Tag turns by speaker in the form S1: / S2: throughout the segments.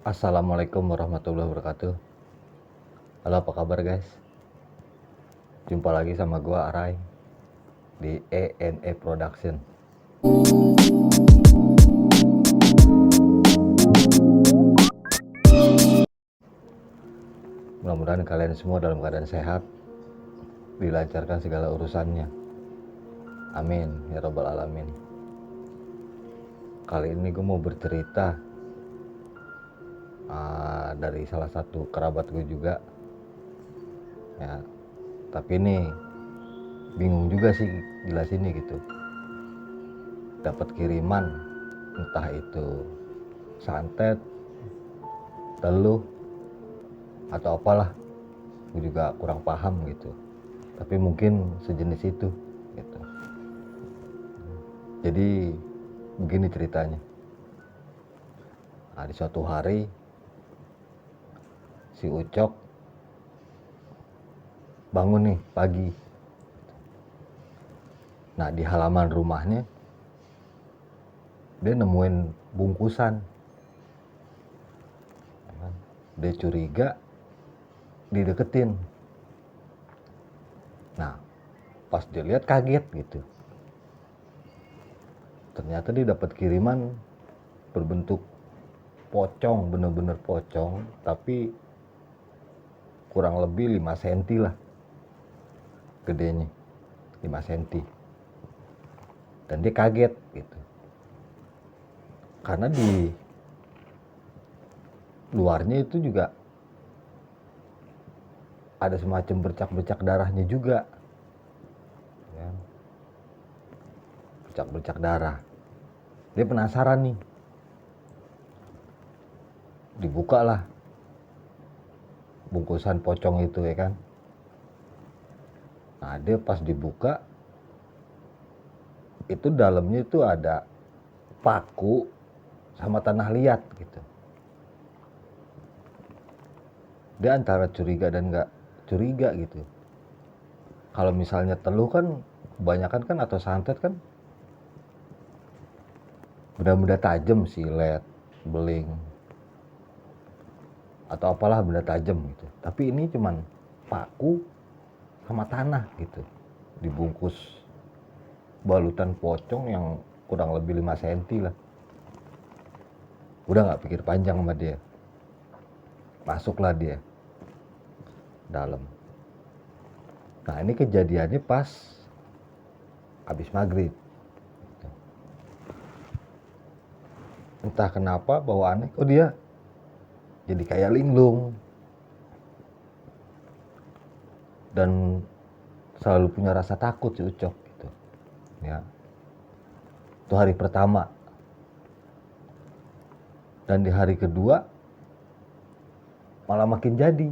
S1: Assalamualaikum warahmatullahi wabarakatuh. Halo, apa kabar guys? Jumpa lagi sama gua Arai di ENE Production. Mudah-mudahan kalian semua dalam keadaan sehat, dilancarkan segala urusannya. Amin ya robbal alamin. Kali ini gue mau bercerita dari salah satu kerabat gue juga. Ya, tapi ini bingung juga sih jelasinnya gitu. Dapat kiriman, entah itu santet, teluh, atau apalah, gue juga kurang paham gitu, tapi mungkin sejenis itu gitu. Jadi begini ceritanya. Di suatu hari si Ucok bangun nih pagi. Nah, di halaman rumahnya dia nemuin bungkusan. Dia curiga, dideketin. Nah, pas dia lihat kaget gitu. Ternyata dia dapat kiriman berbentuk pocong, bener-bener pocong, tapi kurang lebih 5 cm lah gedenya, 5 cm. Dan dia kaget gitu, karena di luarnya itu juga ada semacam bercak-bercak darahnya juga ya. Bercak-bercak darah. Dia penasaran nih, dibukalah bungkusan pocong itu ya kan. Nah, dia pas dibuka itu dalamnya itu ada paku sama tanah liat gitu. Dia antara curiga dan nggak curiga gitu. Kalau misalnya teluh kan kebanyakan kan, atau santet kan benda-benda tajam, silet, beling, atau apalah benda tajam gitu. Tapi ini cuman paku sama tanah gitu, dibungkus balutan pocong yang kurang lebih 5 cm lah. Udah nggak pikir panjang sama dia, masuklah dia dalam. Nah, ini kejadiannya pas habis maghrib. Entah kenapa bawaannya kok dia jadi kayak linglung dan selalu punya rasa takut si Ucok gitu ya. Itu hari pertama. Dan di hari kedua malah makin jadi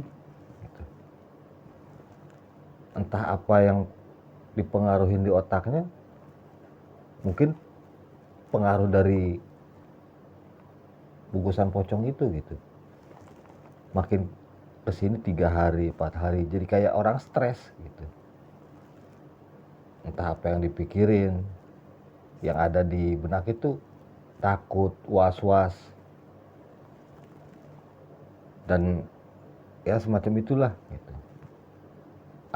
S1: gitu. Entah apa yang dipengaruhin di otaknya, mungkin pengaruh dari bungkusan pocong itu gitu. Makin kesini 3 hari 4 hari jadi kayak orang stres gitu. Entah apa yang dipikirin, yang ada di benak itu takut, was-was, dan ya semacam itulah gitu.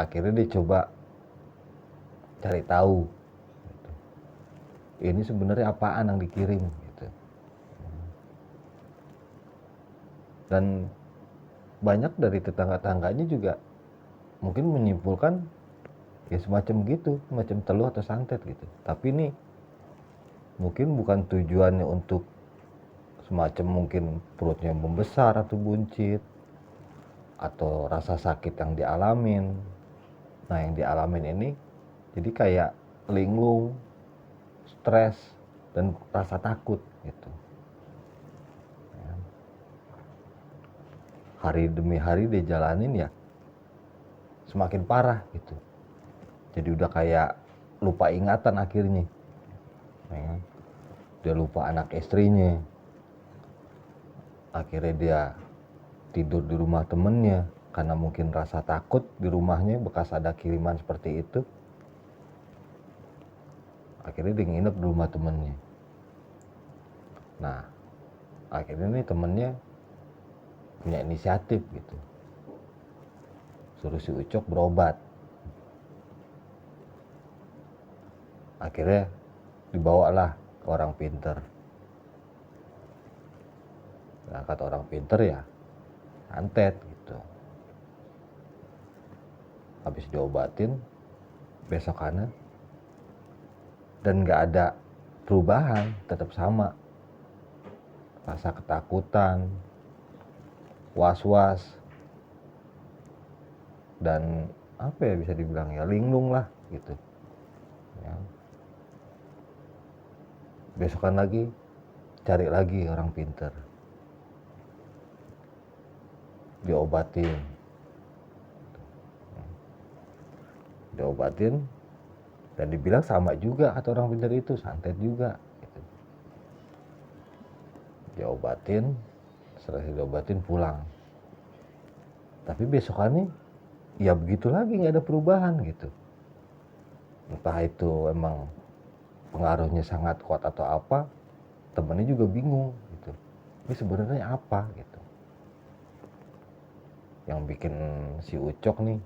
S1: Akhirnya dia coba cari tahu gitu. Ini sebenarnya apaan yang dikirim gitu. Dan banyak dari tetangga-tangganya juga mungkin menyimpulkan ya semacam gitu, semacam teluh atau santet gitu. Tapi ini mungkin bukan tujuannya untuk semacam mungkin perutnya membesar atau buncit, atau rasa sakit yang dialamin. Nah, yang dialamin ini jadi kayak linglung, stres, dan rasa takut gitu. Hari demi hari dia jalanin ya semakin parah gitu. Jadi udah kayak lupa ingatan akhirnya. Dia lupa anak istrinya. Akhirnya dia tidur di rumah temennya karena mungkin rasa takut di rumahnya bekas ada kiriman seperti itu. Akhirnya dia nginep di rumah temennya. Nah, akhirnya nih temennya punya inisiatif gitu, suruh si Ucok berobat. Akhirnya dibawalah ke orang pinter. Nah, kata orang pinter ya santet gitu. Habis diobatin besokannya dan nggak ada perubahan, tetap sama. Rasa ketakutan, was-was, dan apa ya bisa dibilang ya linglung lah gitu. Ya. Besokan lagi cari lagi orang pinter, diobatin dan dibilang sama juga kata orang pinter itu, santet juga gitu. Diobatin, setelah diobatin pulang, tapi besokannya ya begitu lagi, nggak ada perubahan gitu. Entah itu emang pengaruhnya sangat kuat atau apa, temennya juga bingung gitu, ini sebenarnya apa gitu yang bikin si Ucok nih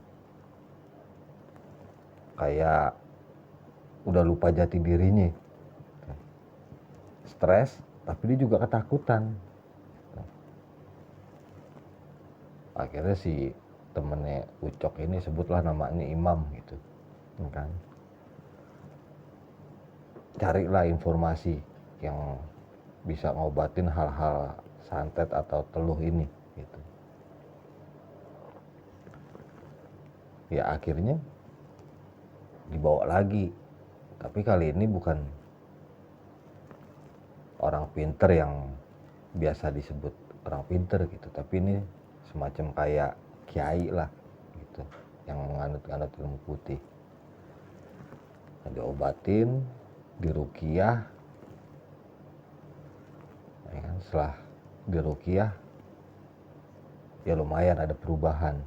S1: kayak udah lupa jati dirinya, stres tapi dia juga ketakutan. Akhirnya si temennya Ucok ini, sebutlah namanya Imam gitu kan, carilah informasi yang bisa ngobatin hal-hal santet atau teluh ini gitu. Ya akhirnya dibawa lagi, tapi kali ini bukan orang pinter yang biasa disebut orang pinter gitu, tapi ini semacam kayak kiai lah gitu, yang nganut ilmu putih. Nah, diobatin, diruqyah, ya kan? Setelah diruqyah ya lumayan ada perubahan.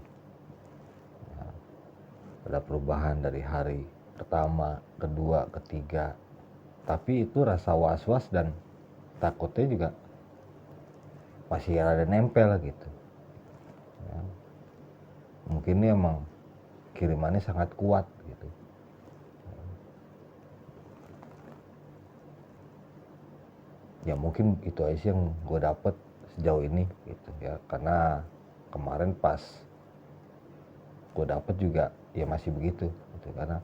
S1: Ada perubahan dari hari pertama, kedua, ketiga. Tapi itu rasa was-was dan takutnya juga masih ada nempel gitu. Ya. Mungkin ini emang kirimannya sangat kuat gitu. Ya mungkin itu aja sih yang gue dapet sejauh ini gitu ya. Karena kemarin pas gue dapet juga ya masih begitu gitu, karena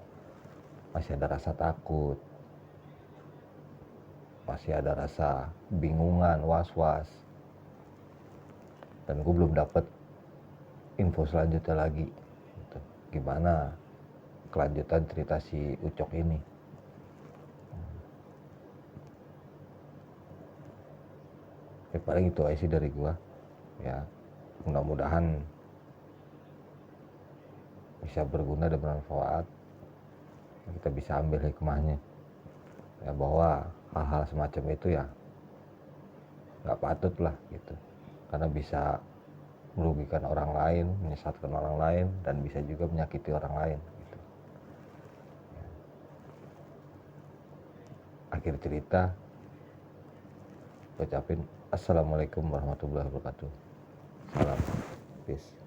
S1: masih ada rasa takut, masih ada rasa bingungan, was-was, dan gue belum dapet info selanjutnya lagi gitu. Gimana kelanjutan cerita si Ucok ini. Ya paling itu aja sih dari gua ya, mudah-mudahan bisa berguna dan bermanfaat, kita bisa ambil hikmahnya ya, bahwa hal-hal semacam itu ya nggak patut lah gitu, karena bisa merugikan orang lain, menyesatkan orang lain, dan bisa juga menyakiti orang lain gitu. Akhir cerita ucapin assalamualaikum warahmatullahi wabarakatuh. Salam, peace.